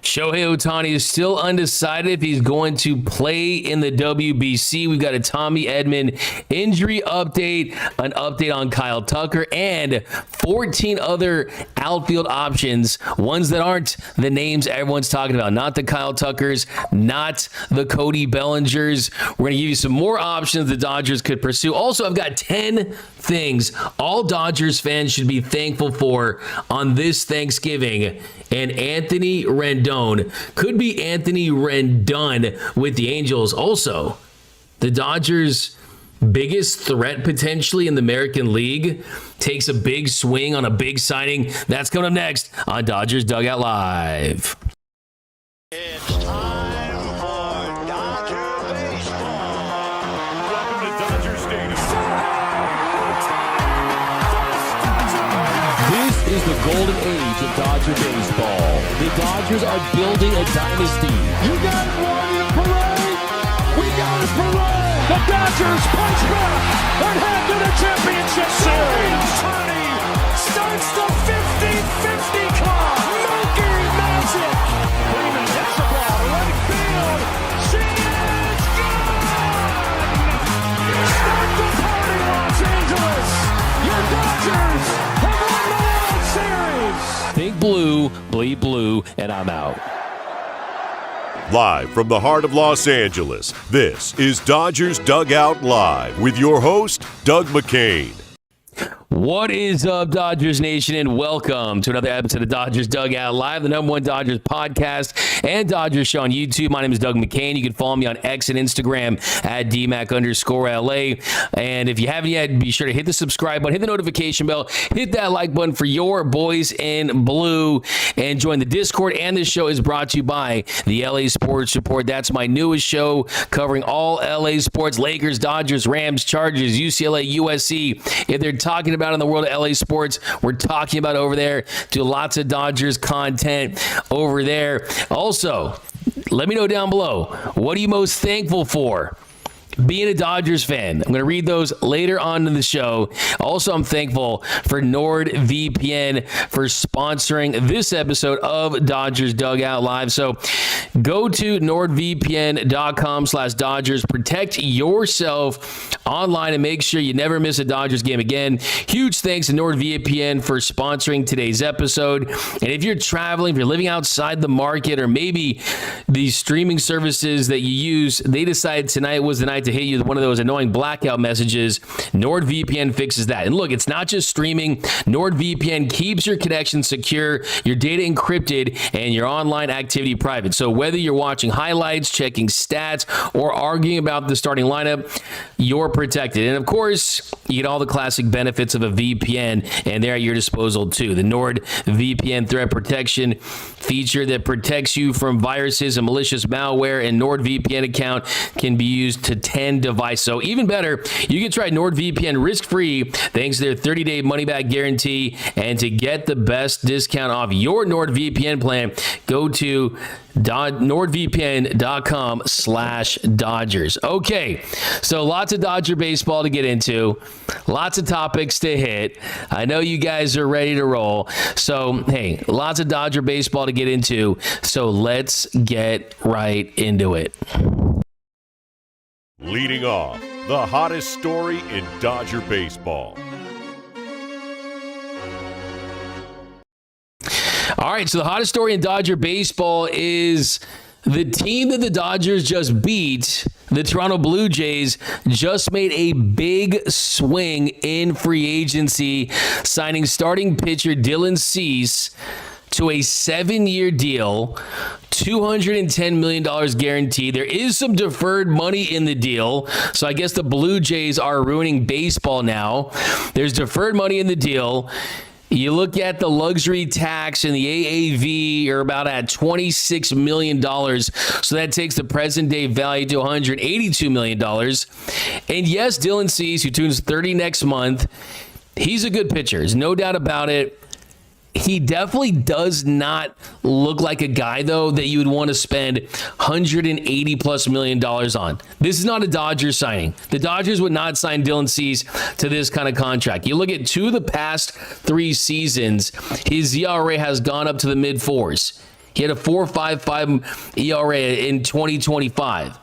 Shohei Ohtani is still undecided if he's going to play in the WBC. We've got a Tommy Edman injury update, an update on Kyle Tucker, and 14 other outfield options, ones that aren't the names everyone's talking about. Not the Kyle Tuckers, not the Cody Bellingers. We're going to give you some more options the Dodgers could pursue. Also, I've got 10 things all Dodgers fans should be thankful for on this Thanksgiving. And Anthony Rendon could be Anthony Rendon with the Angels. Also, the Dodgers' biggest threat potentially in the American League takes a big swing on a big signing. That's coming up next on Dodgers Dugout Live. It's time for Dodger baseball. Welcome to Dodger Stadium. This is the golden age of Dodger baseball. The Dodgers are building a dynasty. You got it, Warrior Parade! We got it, Parade! The Dodgers punch back and head to the championship series! Ohtani starts the 50-50 clock! Monkey magic! Freeman hits the ball to right field! She is gone! Start the party, Los Angeles! Your Dodgers have won the World Series! Think blue, bleed blue, and I'm out. Live from the heart of Los Angeles, this is Dodgers Dugout Live with your host, Doug McKain. What is up, Dodgers Nation, and welcome to another episode of Dodgers Dugout Live, the #1 Dodgers podcast and Dodgers show on YouTube. My name is Doug McKain. You can follow me on X and Instagram at DMac_LA. And if you haven't yet, be sure to hit the subscribe button, hit the notification bell, hit that like button for your boys in blue, and join the Discord. And this show is brought to you by the LA Sports Report. That's my newest show covering all LA sports: Lakers, Dodgers, Rams, Chargers, UCLA, USC. If they're talking about in the world of LA sports, we're talking about over there. Do lots of Dodgers content over there. Also, let me know down below, what are you most thankful for being a Dodgers fan? I'm going to read those later on in the show. Also, I'm thankful for NordVPN for sponsoring this episode of Dodgers Dugout Live. So go to nordvpn.com/Dodgers. Protect yourself online and make sure you never miss a Dodgers game again. Huge thanks to NordVPN for sponsoring today's episode. And if you're traveling, if you're living outside the market, or maybe the streaming services that you use, they decided tonight was the night to hit you with one of those annoying blackout messages, NordVPN fixes that. And look, it's not just streaming. NordVPN keeps your connection secure, your data encrypted, and your online activity private. So whether you're watching highlights, checking stats, or arguing about the starting lineup, you're protected. And of course, you get all the classic benefits of a VPN, and they're at your disposal too. The NordVPN threat protection feature that protects you from viruses and malicious malware, and NordVPN account can be used to 10 devices. So even better, you can try NordVPN risk-free thanks to their 30-day money-back guarantee. And to get the best discount off your NordVPN plan, go to nordvpn.com/Dodgers. Okay, so lots of Dodger baseball to get into, lots of topics to hit. I know you guys are ready to roll. So, hey, lots of Dodger baseball to get into. So let's get right into it. Leading off, the hottest story in Dodger baseball. All right, so the hottest story in Dodger baseball is the team that the Dodgers just beat, the Toronto Blue Jays, just made a big swing in free agency, signing starting pitcher Dylan Cease to a 7-year deal, $210 million guaranteed. There is some deferred money in the deal, so I guess the Blue Jays are ruining baseball now. There's deferred money in the deal. You look at the luxury tax and the AAV are about at $26 million. So that takes the present day value to $182 million. And yes, Dylan Cease, who turns 30 next month, he's a good pitcher. There's no doubt about it. He definitely does not look like a guy, though, that you would want to spend $180+ million on. This is not a Dodgers signing. The Dodgers would not sign Dylan Cease to this kind of contract. You look at 2 of the past 3 seasons, his ERA has gone up to the mid-4s. He had a 4.55 ERA in 2025.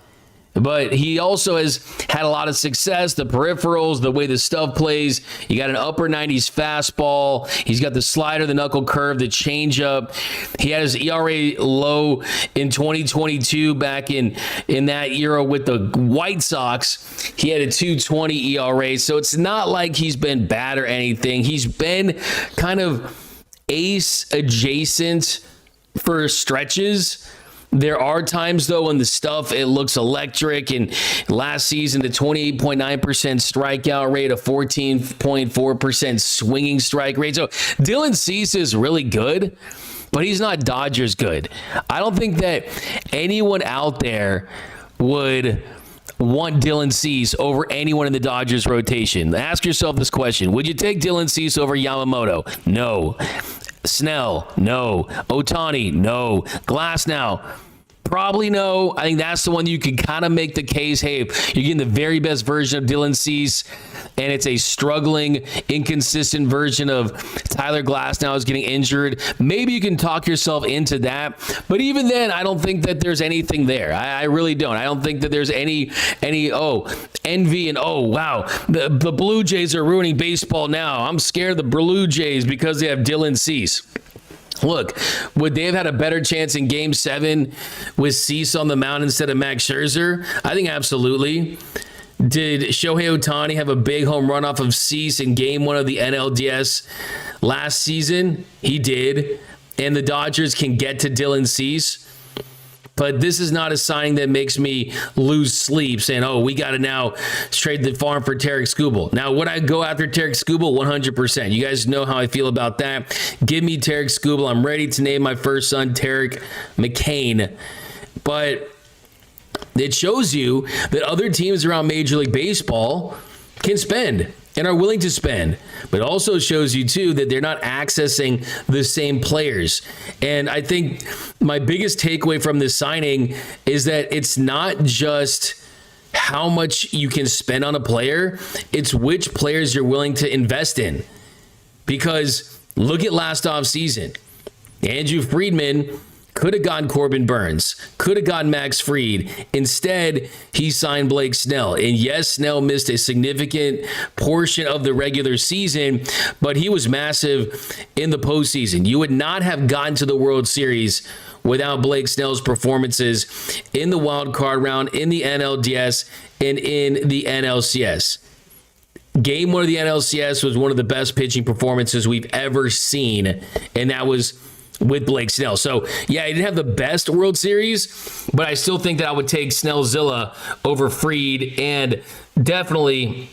But he also has had a lot of success, the peripherals, the way the stuff plays. You got an upper 90s fastball. He's got the slider, the knuckle curve, the changeup. He had his ERA low in 2022 back in that era with the White Sox. He had a 2.20 ERA. So it's not like he's been bad or anything. He's been kind of ace adjacent for stretches. There are times, though, when the stuff, it looks electric. And last season, the 28.9% strikeout rate, a 14.4% swinging strike rate. So Dylan Cease is really good, but he's not Dodgers good. I don't think that anyone out there would want Dylan Cease over anyone in the Dodgers rotation. Ask yourself this question. Would you take Dylan Cease over Yamamoto? No. Snell? No. Ohtani? No. Glasnow? Probably no. I think that's the one you can kind of make the case, hey, if you're getting the very best version of Dylan Cease, and it's a struggling, inconsistent version of Tyler Glasnow is getting injured, maybe you can talk yourself into that. But even then, I don't think that there's anything there. I really don't. I don't think that there's any envy and, oh, wow, the Blue Jays are ruining baseball now. I'm scared of the Blue Jays because they have Dylan Cease. Look, would they have had a better chance in Game 7 with Cease on the mound instead of Max Scherzer? I think absolutely. Did Shohei Ohtani have a big home run off of Cease in Game 1 of the NLDS last season? He did. And the Dodgers can get to Dylan Cease. But this is not a sign that makes me lose sleep saying, oh, we got to now trade the farm for Tarek Skubal. Now, would I go after Tarek Skubal? 100%. You guys know how I feel about that. Give me Tarek Skubal. I'm ready to name my first son Tarek McKain. But it shows you that other teams around Major League Baseball can spend and are willing to spend, but also shows you too that they're not accessing the same players. And I think my biggest takeaway from this signing is that it's not just how much you can spend on a player, it's which players you're willing to invest in. Because look at last offseason. Andrew Friedman could have gotten Corbin Burns, could have gotten Max Fried. Instead, he signed Blake Snell. And yes, Snell missed a significant portion of the regular season, but he was massive in the postseason. You would not have gotten to the World Series without Blake Snell's performances in the wild card round, in the NLDS, and in the NLCS. Game 1 of the NLCS was one of the best pitching performances we've ever seen, and that was with Blake Snell. So, yeah, he didn't have the best World Series, but I still think that I would take Snellzilla over Fried and definitely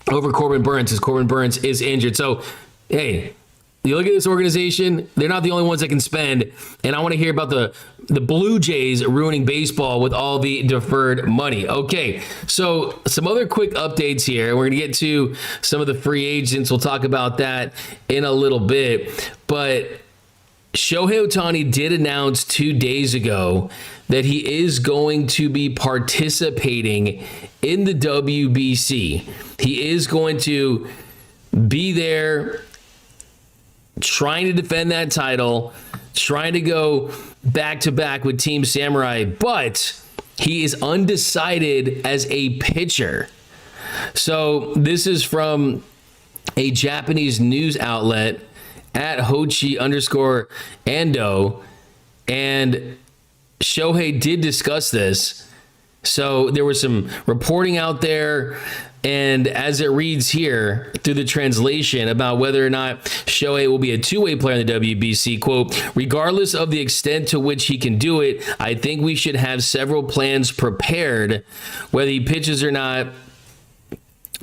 over Corbin Burns, because Corbin Burns is injured. So, hey, you look at this organization, they're not the only ones that can spend, and I want to hear about the Blue Jays ruining baseball with all the deferred money. Okay, so some other quick updates here. We're going to get to some of the free agents. We'll talk about that in a little bit, but Shohei Ohtani did announce 2 days ago that he is going to be participating in the WBC. He is going to be there trying to defend that title, trying to go back-to-back with Team Samurai, but he is undecided as a pitcher. So this is from a Japanese news outlet at Hochi_Ando, and Shohei did discuss this. So there was some reporting out there, and as it reads here through the translation about whether or not Shohei will be a two-way player in the WBC, quote, regardless of the extent to which he can do it, I think we should have several plans prepared, whether he pitches or not,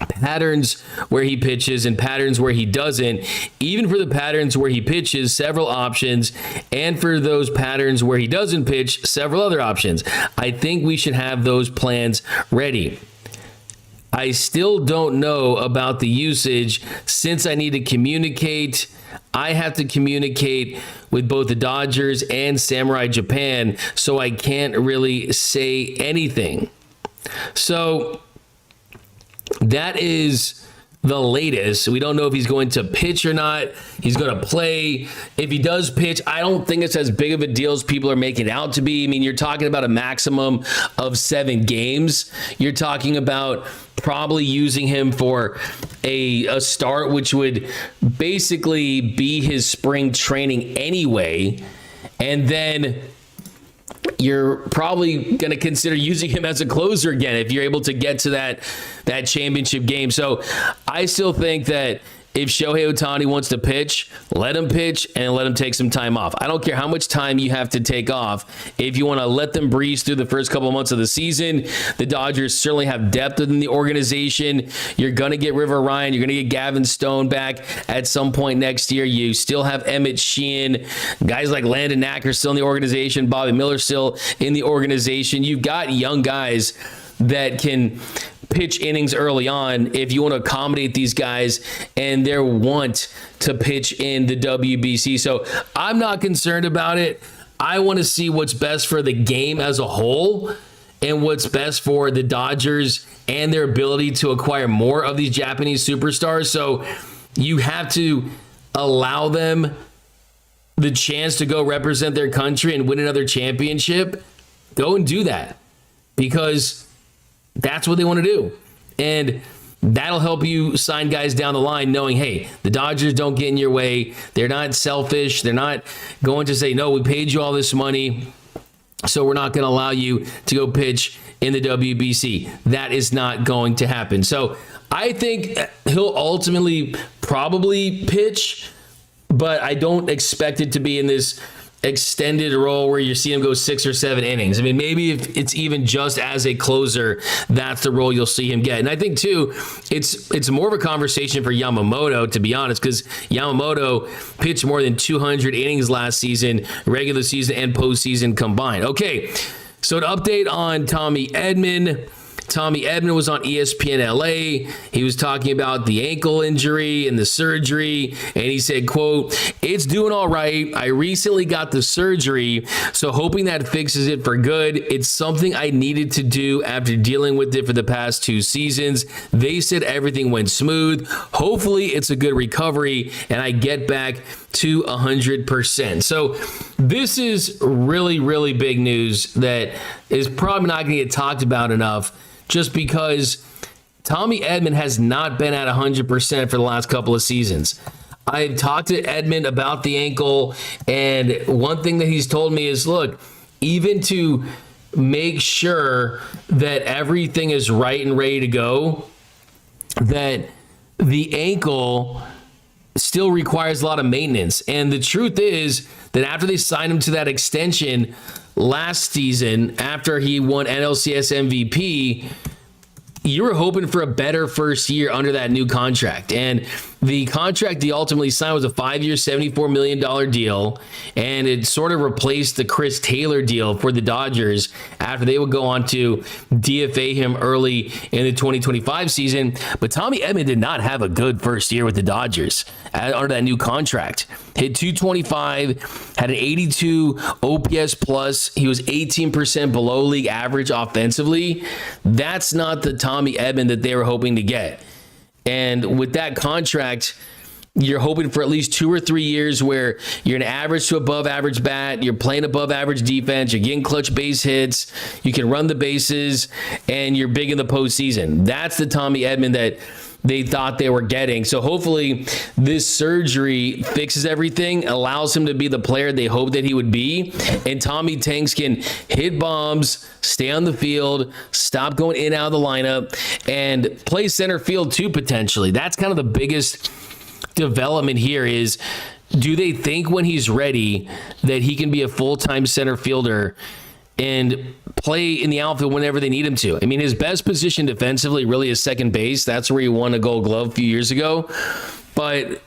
patterns where he pitches and patterns where he doesn't, even for the patterns where he pitches, several options, and for those patterns where he doesn't pitch, several other options. I think we should have those plans ready. I still don't know about the usage since I need to communicate. I have to communicate with both the Dodgers and Samurai Japan, so I can't really say anything. So that is the latest. We don't know if he's going to pitch or not. He's going to play. If he does pitch, I don't think it's as big of a deal as people are making it out to be. I mean, you're talking about a maximum of 7 games. You're talking about probably using him for a start, which would basically be his spring training anyway. And then you're probably going to consider using him as a closer again if you're able to get to that championship game. So I still think that if Shohei Ohtani wants to pitch, let him pitch and let him take some time off. I don't care how much time you have to take off. If you want to let them breeze through the first couple of months of the season, the Dodgers certainly have depth within the organization. You're going to get River Ryan. You're going to get Gavin Stone back at some point next year. You still have Emmet Sheehan. Guys like Landon Knack are still in the organization. Bobby Miller still in the organization. You've got young guys that can pitch innings early on if you want to accommodate these guys and their want to pitch in the WBC. So I'm not concerned about it. I want to see what's best for the game as a whole and what's best for the Dodgers and their ability to acquire more of these Japanese superstars. So you have to allow them the chance to go represent their country and win another championship. Go and do that, because that's what they want to do. And that'll help you sign guys down the line knowing, hey, the Dodgers don't get in your way. They're not selfish. They're not going to say, no, we paid you all this money, so we're not going to allow you to go pitch in the WBC. That is not going to happen. So I think he'll ultimately probably pitch, but I don't expect it to be in this extended role where you see him go 6 or 7 innings. I mean, maybe if it's even just as a closer, that's the role you'll see him get. And I think too, it's more of a conversation for Yamamoto, to be honest, because Yamamoto pitched more than 200 innings last season, regular season and postseason combined. Okay, so an update on Tommy Edman. Tommy Edman was on ESPN LA. He was talking about the ankle injury and the surgery, and he said, quote, "It's doing all right. I recently got the surgery, so hoping that fixes it for good. It's something I needed to do after dealing with it for the past 2 seasons. They said everything went smooth. Hopefully it's a good recovery and I get back to 100%. So this is really, really big news that is probably not going to get talked about enough, just because Tommy Edman has not been at 100% for the last couple of seasons. I've talked to Edman about the ankle, and one thing that he's told me is, look, even to make sure that everything is right and ready to go, that the ankle still requires a lot of maintenance. And the truth is that after they signed him to that extension last season, after he won NLCS MVP, you were hoping for a better first year under that new contract. And the contract he ultimately signed was a 5-year, $74 million deal, and it sort of replaced the Chris Taylor deal for the Dodgers after they would go on to DFA him early in the 2025 season. But Tommy Edman did not have a good first year with the Dodgers under that new contract. Hit .225, had an 82 OPS plus. He was 18% below league average offensively. That's not the Tommy Edman that they were hoping to get. And with that contract, you're hoping for at least 2 or 3 years where you're an average to above average bat, you're playing above average defense, you're getting clutch base hits, you can run the bases, and you're big in the postseason. That's the Tommy Edman that they thought they were getting. So hopefully this surgery fixes everything, allows him to be the player they hoped that he would be. And Tommy Tanks can hit bombs, stay on the field, stop going in and out of the lineup, and play center field too, potentially. That's kind of the biggest development here is, do they think when he's ready that he can be a full-time center fielder and play in the outfield whenever they need him to? I mean, his best position defensively really is second base. That's where he won a Gold Glove a few years ago. But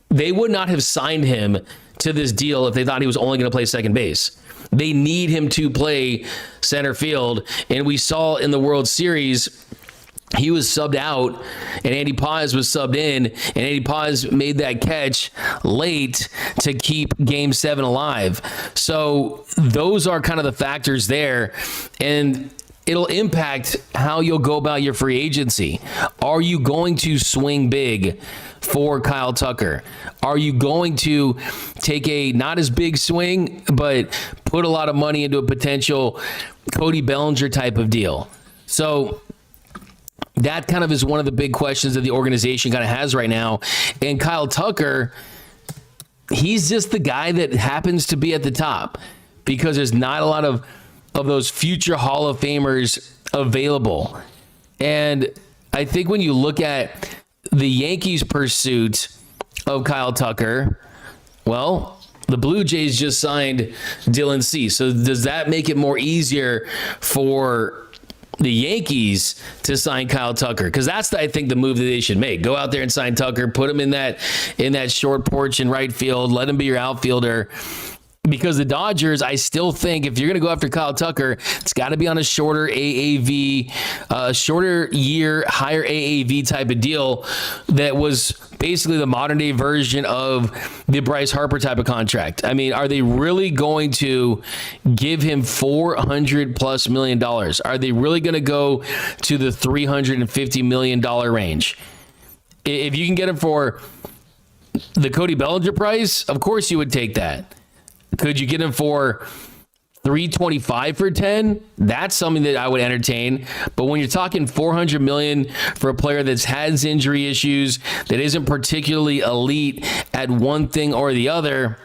they would not have signed him to this deal if they thought he was only going to play second base. They need him to play center field. And we saw in the World Series, he was subbed out and Andy Paz was subbed in, and Andy Paz made that catch late to keep Game 7 alive. So those are kind of the factors there. And it'll impact how you'll go about your free agency. Are you going to swing big for Kyle Tucker? Are you going to take a not as big swing, but put a lot of money into a potential Cody Bellinger type of deal? So that kind of is one of the big questions that the organization kind of has right now. And Kyle Tucker, he's just the guy that happens to be at the top because there's not a lot of those future Hall of Famers available. And I think when you look at the Yankees' pursuit of Kyle Tucker, well, the Blue Jays just signed Dylan Cease. So does that make it more easier for the Yankees to sign Kyle Tucker? Because that's, I think, the move that they should make. Go out there and sign Tucker, put him in that short porch in right field, let him be your outfielder. Because the Dodgers, I still think if you're going to go after Kyle Tucker, it's got to be on a shorter AAV, shorter year, higher AAV type of deal that was basically the modern day version of the Bryce Harper type of contract. I mean, are they really going to give him $400+ million? Are they really going to go to the $350 million range? If you can get him for the Cody Bellinger price, of course you would take that. Could you get him for $325 for 10? That's something that I would entertain. But when you're talking $400 million for a player that has injury issues, that isn't particularly elite at one thing or the other,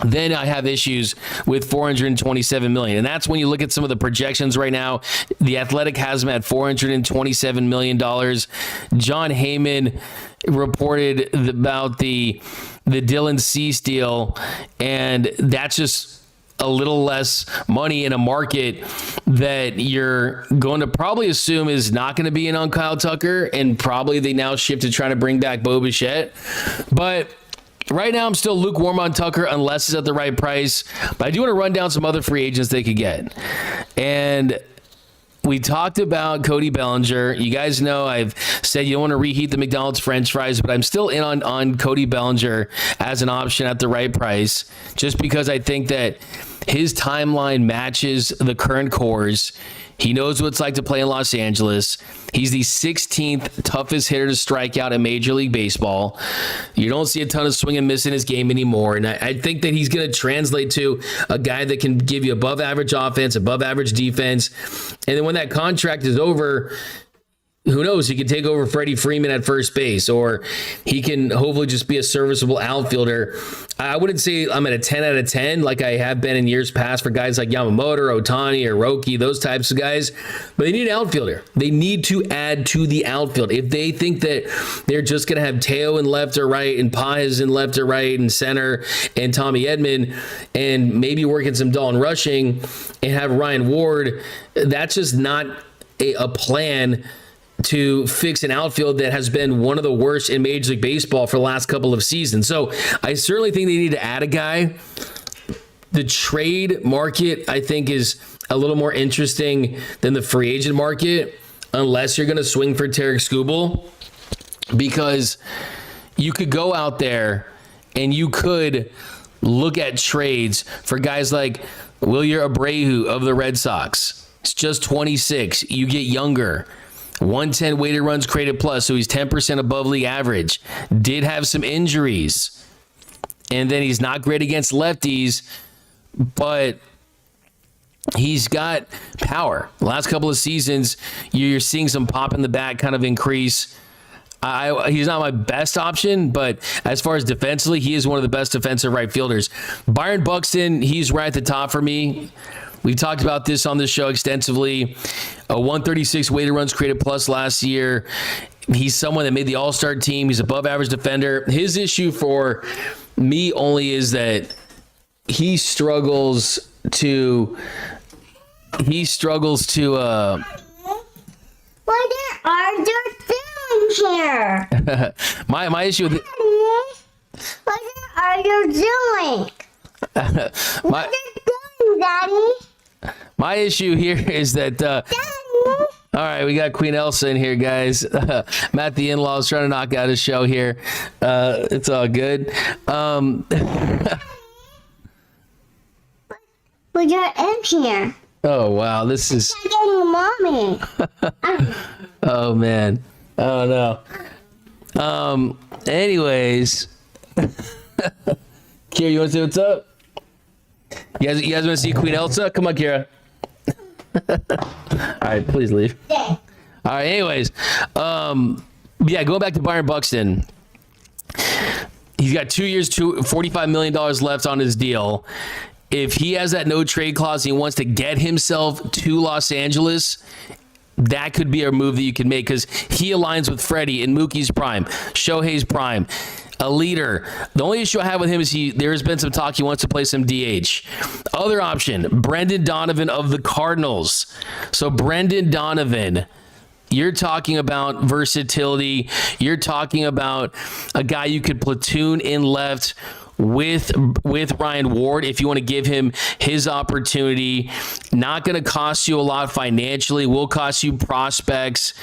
then I have issues with $427 million. And that's when you look at some of the projections right now. The Athletic has him at $427 million. John Heyman reported about the Dylan Cease deal, and that's just a little less money in a market that you're going to probably assume is not going to be in on Kyle Tucker, and probably they now shift to trying to bring back Bo Bichette. But right now, I'm still lukewarm on Tucker unless it's at the right price. But I do want to run down some other free agents they could get. And we talked about Cody Bellinger. You guys know I've said you don't want to reheat the McDonald's French fries, but I'm still in on Cody Bellinger as an option at the right price, just because I think that his timeline matches the current cores. He knows what it's like to play in Los Angeles. He's the 16th toughest hitter to strike out in Major League Baseball. You don't see a ton of swing and miss in his game anymore. And I think that he's going to translate to a guy that can give you above average offense, above average defense. And then when that contract is over, who knows? He could take over Freddie Freeman at first base, or he can hopefully just be a serviceable outfielder. I wouldn't say I'm at a 10 out of 10 like I have been in years past for guys like Yamamoto or Ohtani or Roki, those types of guys. But they need an outfielder. They need to add to the outfield. If they think that they're just going to have Teo in left or right and Paz in left or right and center and Tommy Edman and maybe working some Dalton Rushing and have Ryan Ward, that's just not a plan to fix an outfield that has been one of the worst in Major League Baseball for the last couple of seasons. So I certainly think they need to add a guy. The trade market, I think, is a little more interesting than the free agent market, unless you're going to swing for Tarek Skubal, because you could go out there and you could look at trades for guys like Wilyer Abreu of the Red Sox. It's just 26. You get younger. 110 weighted runs created plus, so he's 10% above league average. Did have some injuries. And then he's not great against lefties, but he's got power. The last couple of seasons, you're seeing some pop in the bat kind of increase. He's not my best option, but as far as defensively, he is one of the best defensive right fielders. Byron Buxton, he's right at the top for me. We've talked about this on the show extensively. A 136 weighted runs created plus last year. He's someone that made the All-Star team. He's above average defender. His issue for me only is that he struggles to What are you doing here? my issue with What are you doing? What are you doing, Daddy? my issue here is that Daddy? all right, we got Queen Elsa in here, guys. Matt the in-law is trying to knock out his show here. It's all good. Well, you're in here. Oh, wow. This is... I'm getting mommy. Oh, man. Oh, no. Anyways. Kira, you want to see what's up? You guys want to see Queen Elsa? Come on, Kira. All right, please leave. Yeah. All right, anyways. Yeah, going back to Byron Buxton. He's got 2 years, $45 million left on his deal. If he has that no trade clause and he wants to get himself to Los Angeles, that could be a move that you can make because he aligns with Freddie in Mookie's prime, Shohei's prime, a leader. The only issue I have with him is there's been some talk he wants to play some DH. Other option, Brendan Donovan of the Cardinals. So Brendan Donovan, you're talking about versatility. You're talking about a guy you could platoon in left with Ryan Ward if you want to give him his opportunity. Not going to cost you a lot financially. Will cost you prospects.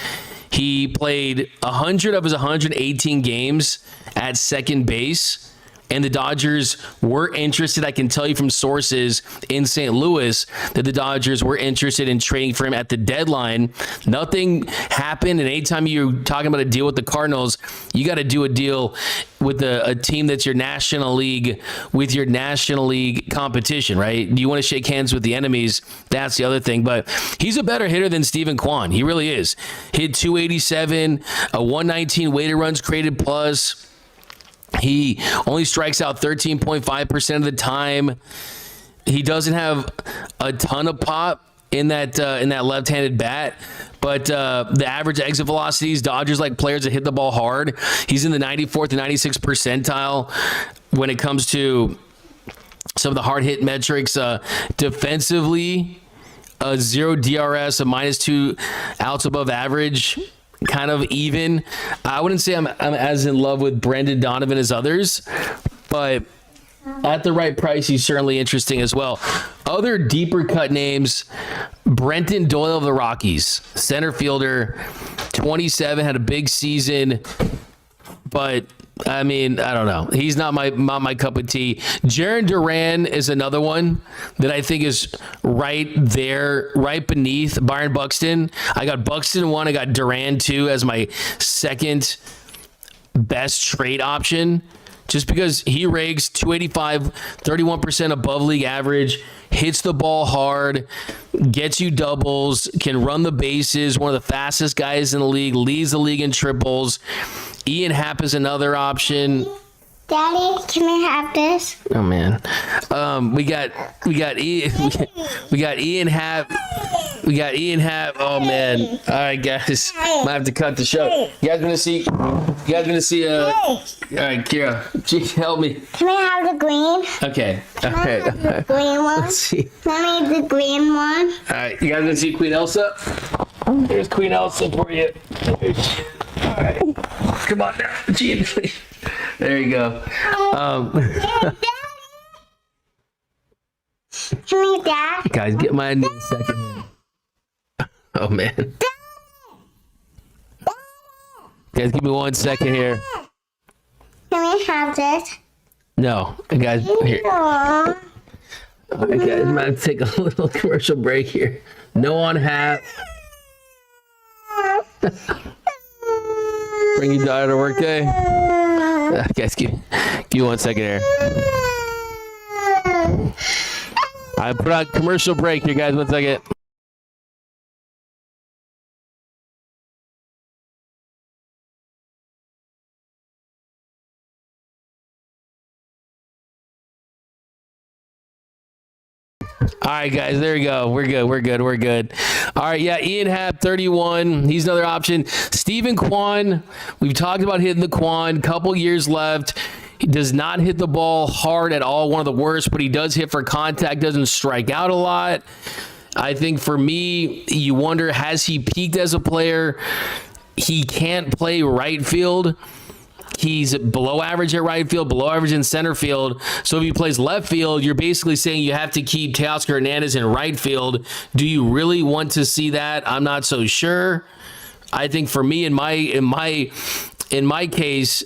He played 100 of his 118 games at second base. And the Dodgers were interested. I can tell you from sources in St. Louis that the Dodgers were interested in trading for him at the deadline. Nothing happened. And anytime you're talking about a deal with the Cardinals, you got to do a deal with a team that's your National League, with your National League competition, right? Do you want to shake hands with the enemies? That's the other thing. But he's a better hitter than Steven Kwan. He really is. Hit 287, a 119 weighted runs created plus. He only strikes out 13.5% of the time. He doesn't have a ton of pop in that left-handed bat, but the average exit velocities, Dodgers like players that hit the ball hard. He's in the 94th and 96th percentile when it comes to some of the hard hit metrics. Defensively, a 0 DRS, a -2 outs above average. Kind of even. I wouldn't say I'm as in love with Brendan Donovan as others, but at the right price, he's certainly interesting as well. Other deeper cut names, Brenton Doyle of the Rockies, center fielder, 27, had a big season, but I mean, I don't know. He's not my cup of tea. Jarren Duran is another one that I think is right there, right beneath Byron Buxton. I got Buxton 1. I got Duran 2 as my second best trade option. Just because he rakes 285, 31% above league average, hits the ball hard, gets you doubles, can run the bases, one of the fastest guys in the league, leads the league in triples. Ian Happ is another option. Daddy, can I have this? Oh man, we got Ian Happ. We got Ian Happ. Oh man. All right, guys, might have to cut the show. You guys gonna see? All right, Kira, gee, help me. Can I have the green? Okay. All Can I right. have the green one? Let's see. Can I have the green one? All right, you guys gonna see Queen Elsa? There's Queen Elsa for you. All right, come on now, Gene. There you go. Can we, Dad? Guys, get mine in a second. Oh man. Guys, give me 1 second here. Can we have this? No, guys, here. Aww. All right, guys, I'm gonna take a little commercial break here. No on hat. Bring your daughter to work day. Guys, give me 1 second here. I put on commercial break here, guys. 1 second. All right, guys, there we go. We're good. All right, yeah, Ian Happ, 31. He's another option. Steven Kwan, we've talked about hitting the Kwan. Couple years left. He does not hit the ball hard at all, one of the worst, but he does hit for contact, doesn't strike out a lot. I think for me, you wonder, has he peaked as a player? He can't play right field. He's below average at right field, below average in center field. So if he plays left field, you're basically saying you have to keep Teoscar Hernandez in right field. Do you really want to see that? I'm not so sure. I think for me, in my case,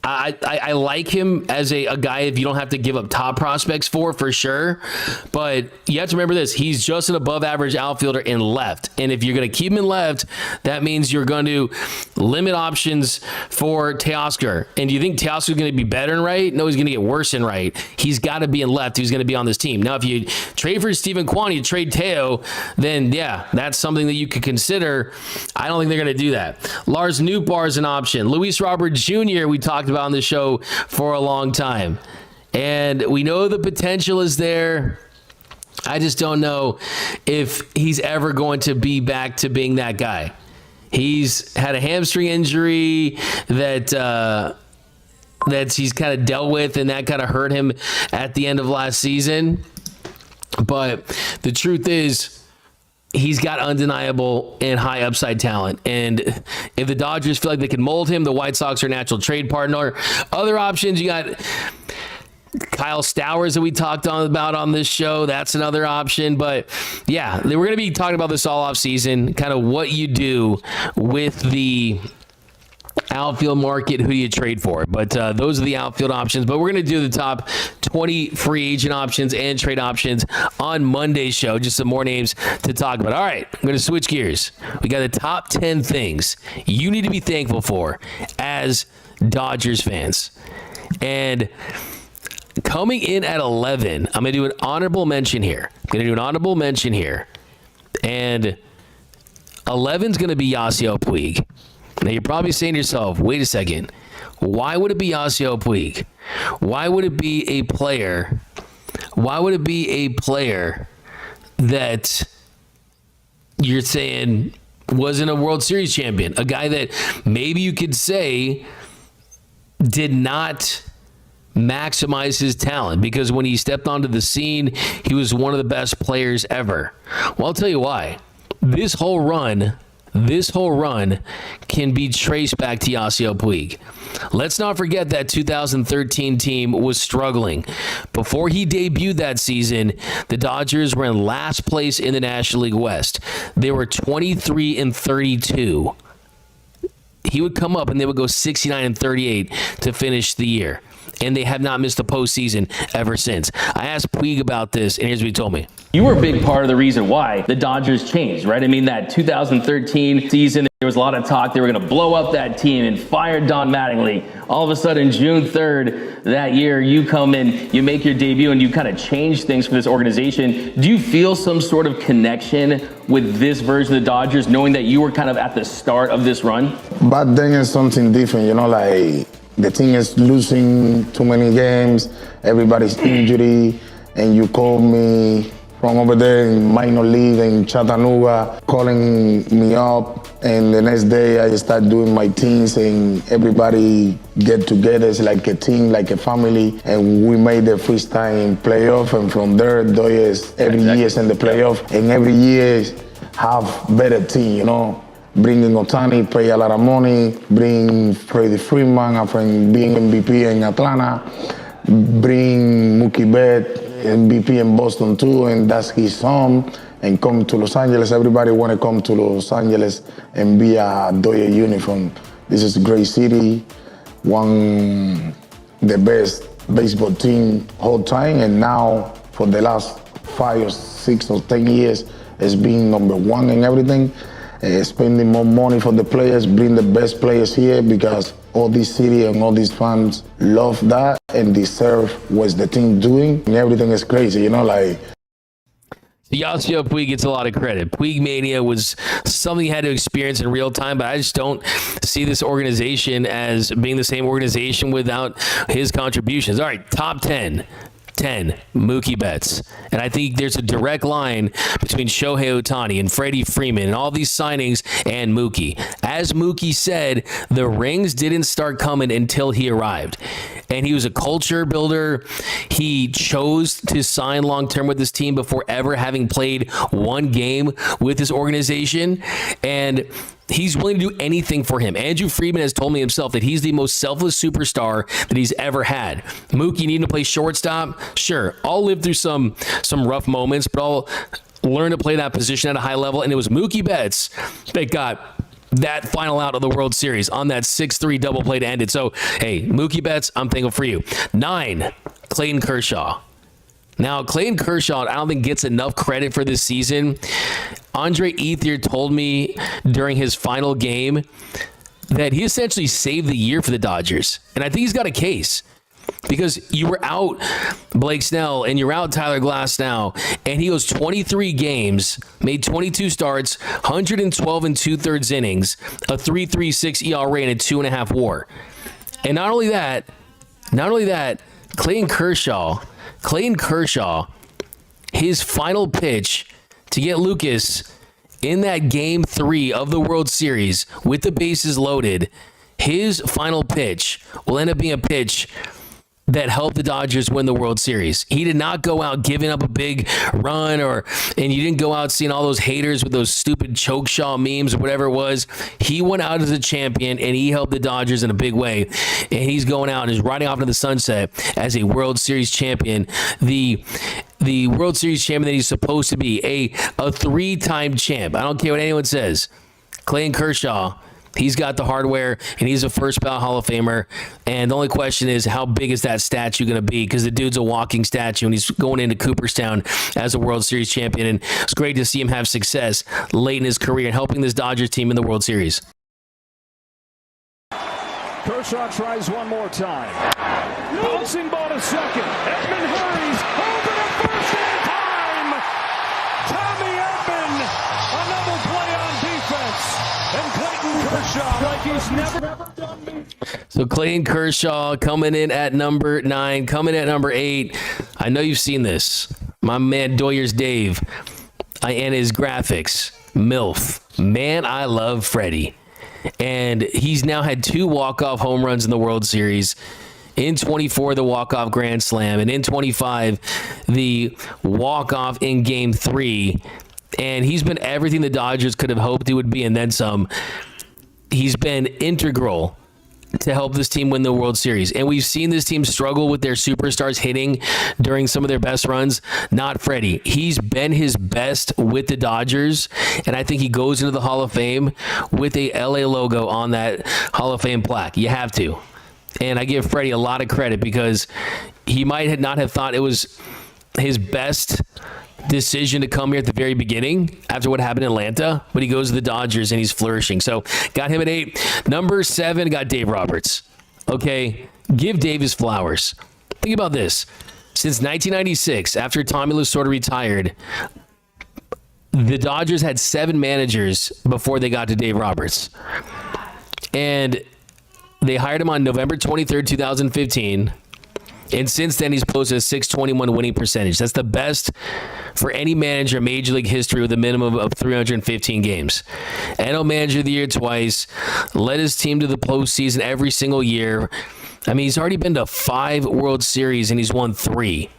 I like him as a guy if you don't have to give up top prospects for sure. But you have to remember this. He's just an above average outfielder in left. And if you're going to keep him in left, that means you're going to limit options for Teoscar. And do you think Teoscar is going to be better in right? No, he's going to get worse in right. He's got to be in left. He's going to be on this team. Now, if you trade for Stephen Kwan, you trade Teo, then yeah, that's something that you could consider. I don't think they're going to do that. Lars Nootbaar is an option. Luis Robert Jr., we talked about on the show for a long time. And we know the potential is there. I just don't know if he's ever going to be back to being that guy. He's had a hamstring injury that he's kind of dealt with, and that kind of hurt him at the end of last season. But the truth is, he's got undeniable and high upside talent. And if the Dodgers feel like they can mold him, the White Sox are a natural trade partner. Other options, you got Kyle Stowers that we talked about on this show. That's another option. But yeah, we're going to be talking about this all off season, kind of what you do with the outfield market, who do you trade for? But those are the outfield options. But we're going to do the top 20 free agent options and trade options on Monday's show. Just some more names to talk about. All right, I'm going to switch gears. We got the top 10 things you need to be thankful for as Dodgers fans. And coming in at 11, I'm going to do an honorable mention here. And 11 is going to be Yasiel Puig. Now, you're probably saying to yourself, wait a second, why would it be Yasiel Puig? Why would it be a player? Why would it be a player that you're saying wasn't a World Series champion? A guy that maybe you could say did not maximize his talent, because when he stepped onto the scene, he was one of the best players ever. Well, I'll tell you why. This whole run can be traced back to Yasiel Puig. Let's not forget that 2013 team was struggling. Before he debuted that season, the Dodgers were in last place in the National League West. They were 23-32. He would come up and they would go 69-38 to finish the year. And they have not missed a postseason ever since. I asked Puig about this, and here's what he told me. You were a big part of the reason why the Dodgers changed, right? I mean, that 2013 season, there was a lot of talk they were going to blow up that team and fire Don Mattingly. All of a sudden, June 3rd that year, you come in, you make your debut, and you kind of change things for this organization. Do you feel some sort of connection with this version of the Dodgers, knowing that you were kind of at the start of this run? Back then, it's something different, like the team is losing too many games, everybody's injury, and you call me from over there in minor league in Chattanooga, calling me up, and the next day I start doing my things, and everybody get together. It's like a team, like a family, and we made the first time playoff, and from there, Dodgers every year in the playoff, and every year have better team, Bringing Ohtani, pay a lot of money, bring Freddie Freeman after being MVP in Atlanta, bring Mookie Betts, MVP in Boston too, and that's his home, and come to Los Angeles. Everybody want to come to Los Angeles and be a Dodger uniform. This is a great city, the best baseball team whole time, and now for the last 5 or 6 or 10 years, it's been number one in everything. Spending more money for the players, bring the best players here, because all this city and all these fans love that and deserve what the team doing. And everything is crazy, Yasiel Puig gets a lot of credit. Puig Mania was something he had to experience in real time, but I just don't see this organization as being the same organization without his contributions. All right, top 10. 10, Mookie Betts. And I think there's a direct line between Shohei Ohtani and Freddie Freeman and all these signings and Mookie. As Mookie said, the rings didn't start coming until he arrived. And he was a culture builder. He chose to sign long-term with this team before ever having played one game with this organization. And he's willing to do anything for him. Andrew Friedman has told me himself that he's the most selfless superstar that he's ever had. Mookie needing to play shortstop? Sure. I'll live through some rough moments, but I'll learn to play that position at a high level. And it was Mookie Betts that got that final out of the World Series on that 6-3 double play to end it. So, hey, Mookie Betts, I'm thankful for you. 9, Clayton Kershaw. Now, Clayton Kershaw, I don't think gets enough credit for this season. Andre Ethier told me during his final game that he essentially saved the year for the Dodgers. And I think he's got a case. Because you were out Blake Snell and you're out Tyler Glass now, and he goes 23 games, made 22 starts, 112 and 2/3 innings, a 3.36 ERA and a 2.5 WAR. And not only that, Clayton Kershaw, his final pitch to get Lucas in that Game 3 of the World Series with the bases loaded, his final pitch will end up being a pitch that helped the Dodgers win the World Series. He did not go out giving up a big run, and you didn't go out seeing all those haters with those stupid Chokeshaw memes or whatever it was. He went out as a champion, and he helped the Dodgers in a big way. And he's going out and is riding off into the sunset as a World Series champion. The World Series champion that he's supposed to be, a 3-time champ. I don't care what anyone says. Clayton Kershaw, he's got the hardware, and he's a first ballot Hall of Famer. And the only question is, how big is that statue going to be? Because the dude's a walking statue, and he's going into Cooperstown as a World Series champion. And it's great to see him have success late in his career and helping this Dodgers team in the World Series. Kershaw tries one more time. Bouncing ball to second. Edman hurries. Over to first in time. Tommy Edman. Another play on defense. And Clayton Kershaw, like he's never done before. So Clayton Kershaw coming in at number 9, coming in at number 8. I know you've seen this. My man Doyers Dave and his graphics. MILF. Man, I love Freddie. And he's now had 2 walk-off home runs in the World Series. In 24, the walk-off grand slam. And in 25, the walk-off in Game 3. And he's been everything the Dodgers could have hoped he would be, and then some. He's been integral to help this team win the World Series. And we've seen this team struggle with their superstars hitting during some of their best runs. Not Freddie. He's been his best with the Dodgers, and I think he goes into the Hall of Fame with a LA logo on that Hall of Fame plaque. You have to. And I give Freddie a lot of credit because he might not have thought it was his best decision to come here at the very beginning after what happened in Atlanta, but he goes to the Dodgers and he's flourishing. So got him at 8. Number 7, got Dave Roberts. Okay, give Dave his flowers. Think about this. Since 1996, after Tommy Lasorda retired, the Dodgers had 7 managers before they got to Dave Roberts. And they hired him on November 23rd, 2015. And since then, he's posted a .621 winning percentage. That's the best for any manager in Major League history with a minimum of 315 games. NL Manager of the Year twice. Led his team to the postseason every single year. I mean, he's already been to 5 World Series, and he's won 3.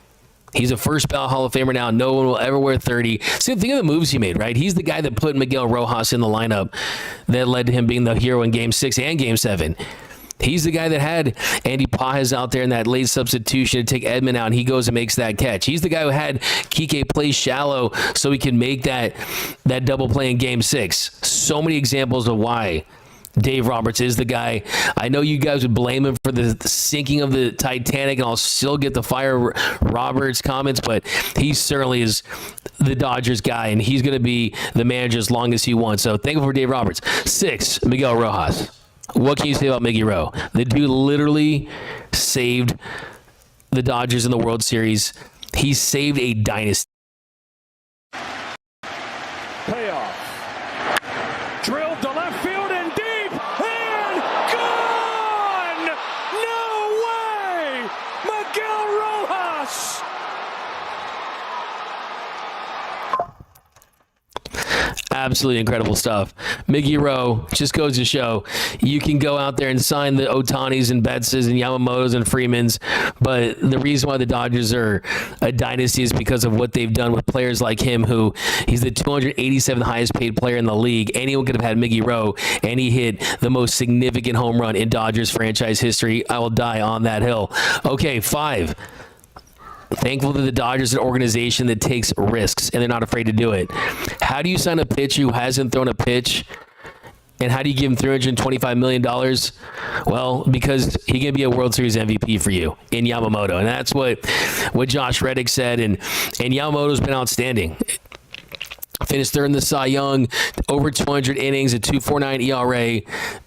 He's a first ballot Hall of Famer now. No one will ever wear 30. See, think of the moves he made, right? He's the guy that put Miguel Rojas in the lineup that led to him being the hero in Game 6 and Game 7. He's the guy that had Andy Pajes out there in that late substitution to take Edman out, and he goes and makes that catch. He's the guy who had Kike play shallow so he can make that double play in Game 6. So many examples of why Dave Roberts is the guy. I know you guys would blame him for the sinking of the Titanic, and I'll still get the fire Roberts comments, but he certainly is the Dodgers guy, and he's going to be the manager as long as he wants. So thankful for Dave Roberts. 6, Miguel Rojas. What can you say about Miggy Rowe? The dude literally saved the Dodgers in the World Series. He saved a dynasty. Payoff. Drilled to left field and deep and gone! No way! Miguel Rojas! Absolutely incredible stuff. Miggy Rowe just goes to show you can go out there and sign the Ohtanis and Bettses and Yamamotos and Freemans, but the reason why the Dodgers are a dynasty is because of what they've done with players like him, who he's the 287th highest paid player in the league. Anyone could have had Miggy Rowe, and he hit the most significant home run in Dodgers franchise history. I will die on that hill. Okay, 5. Thankful that the Dodgers are an organization that takes risks, and they're not afraid to do it. How do you sign a pitcher who hasn't thrown a pitch And how do you give him $325 million? Well, because he can be a World Series MVP for you in Yamamoto. And that's what Josh Reddick said. And Yamamoto's been outstanding. Finished third in the Cy Young, over 200 innings, a 2.49 ERA.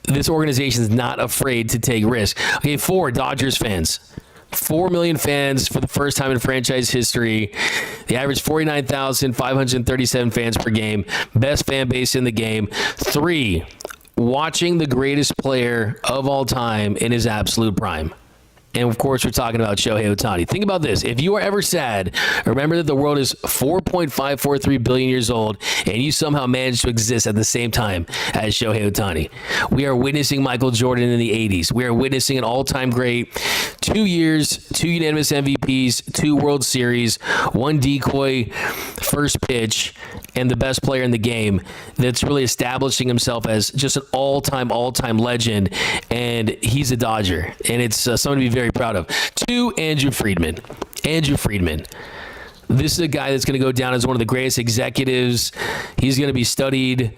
This organization is not afraid to take risks. Okay, 4 Dodgers fans. 4 million fans for the first time in franchise history. The average 49,537 fans per game. Best fan base in the game. 3, watching the greatest player of all time in his absolute prime. And of course, we're talking about Shohei Ohtani. Think about this. If you are ever sad, remember that the world is 4.543 billion years old, and you somehow managed to exist at the same time as Shohei Ohtani. We are witnessing Michael Jordan in the 80s. We are witnessing an all-time great. 2 years, 2 unanimous MVPs, 2 World Series, 1 decoy first pitch, and the best player in the game that's really establishing himself as just an all-time legend, and he's a Dodger. And it's something to be very proud of. 2, Andrew Friedman. Andrew Friedman. This is a guy that's going to go down as one of the greatest executives. He's going to be studied.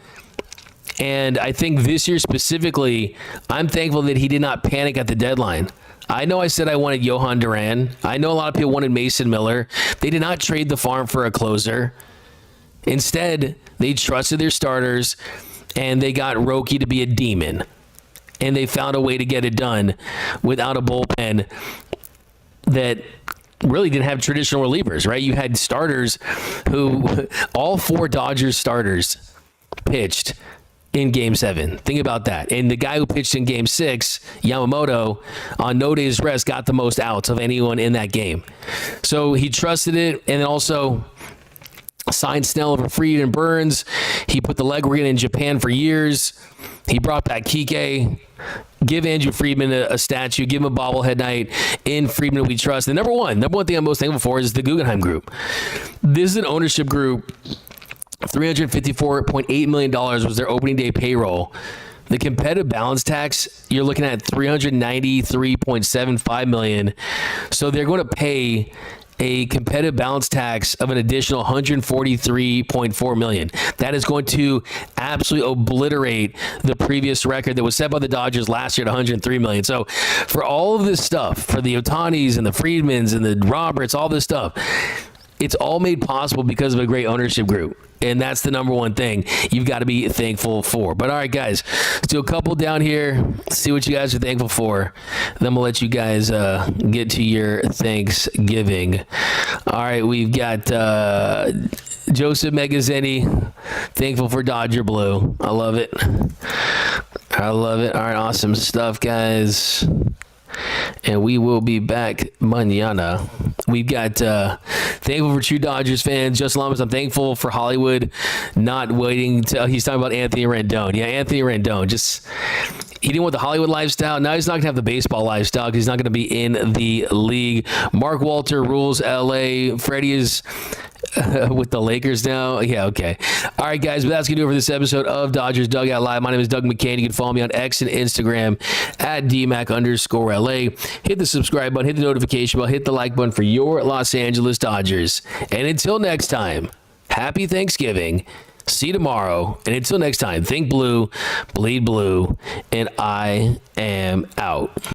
And I think this year specifically, I'm thankful that he did not panic at the deadline. I know I said I wanted Johan Duran. I know a lot of people wanted Mason Miller. They did not trade the farm for a closer. Instead, they trusted their starters, and they got Roki to be a demon. And they found a way to get it done without a bullpen that really didn't have traditional relievers, right? You had starters who, all 4 Dodgers starters pitched in Game 7. Think about that. And the guy who pitched in Game 6, Yamamoto, on no day's rest, got the most outs of anyone in that game. So he trusted it, and then also signed Snell over Fried and Burns. He put the legwork in Japan for years. He brought back Kike. Give Andrew Friedman a statue. Give him a bobblehead night. In Friedman we trust. The number one thing I'm most thankful for is the Guggenheim Group. This is an ownership group. $354.8 million was their opening day payroll. The competitive balance tax, you're looking at $393.75 million. So they're going to pay a competitive balance tax of an additional $143.4 million. That is going to absolutely obliterate the previous record that was set by the Dodgers last year at $103 million. So for all of this stuff, for the Ohtanis and the Friedmans and the Roberts, all this stuff, it's all made possible because of a great ownership group. And that's the number one thing you've got to be thankful for. But all right, guys, let's do a couple down here. See what you guys are thankful for. Then we'll let you guys get to your Thanksgiving. All right, we've got Joseph Megazzini, thankful for Dodger Blue. I love it. I love it. All right, awesome stuff, guys. And we will be back mañana. We've got thankful for true Dodgers fans. Justin Lamas, I'm thankful for Hollywood not waiting to. He's talking about Anthony Rendon. Yeah, Anthony Rendon. He didn't want the Hollywood lifestyle. Now he's not going to have the baseball lifestyle because he's not going to be in the league. Mark Walter rules LA. Freddie is with the Lakers now. Yeah, okay. All right, guys, but that's going to do it for this episode of Dodgers Dugout Live. My name is Doug McKain. You can follow me on X and Instagram at DMAC_LA. Hit the subscribe button, hit the notification bell, hit the like button for your Los Angeles Dodgers. And until next time, happy Thanksgiving. See you tomorrow. And until next time, think blue, bleed blue, and I am out. Start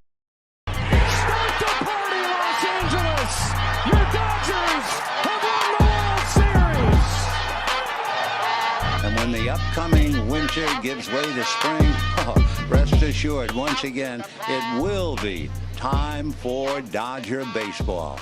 the party, Los Angeles! Your Dodgers have won the World Series! And when the upcoming winter gives way to spring, rest assured, once again, it will be time for Dodger baseball.